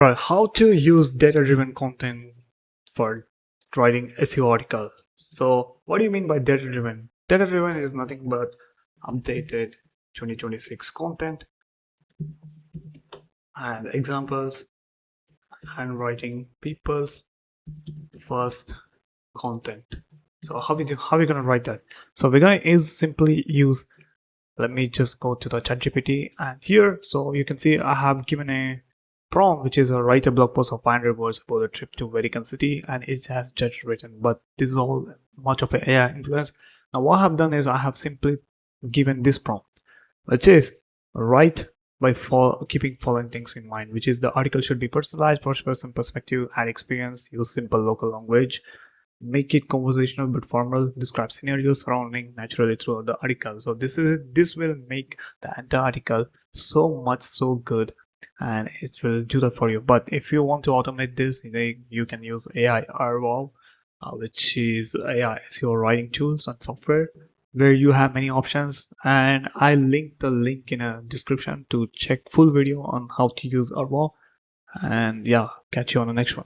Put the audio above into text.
Right, how to use data-driven content for writing SEO article. So what do you mean by data-driven? Data-driven is nothing but updated 2026 content and examples and writing people's first content. So how we gonna write that? So we're gonna simply use, let me just go to the ChatGPT, and here, so you can see I have given a prompt which is write a blog post of 500 words about a trip to Vatican City, and it has just written, but this is all much of an AI influence. Now what I have done is I have simply given this prompt, which is write by keeping following things in mind, which is the article should be personalized, first person perspective, add experience, use simple local language, make it conversational but formal, describe scenarios surrounding naturally throughout the article. So this will make the entire article so good, and it will do that for you. But if you want to automate this, you can use AI Arval, which is AI SEO writing tools and software, where you have many options, and I link the link in a description to check full video on how to use Arval. And yeah, catch you on the next one.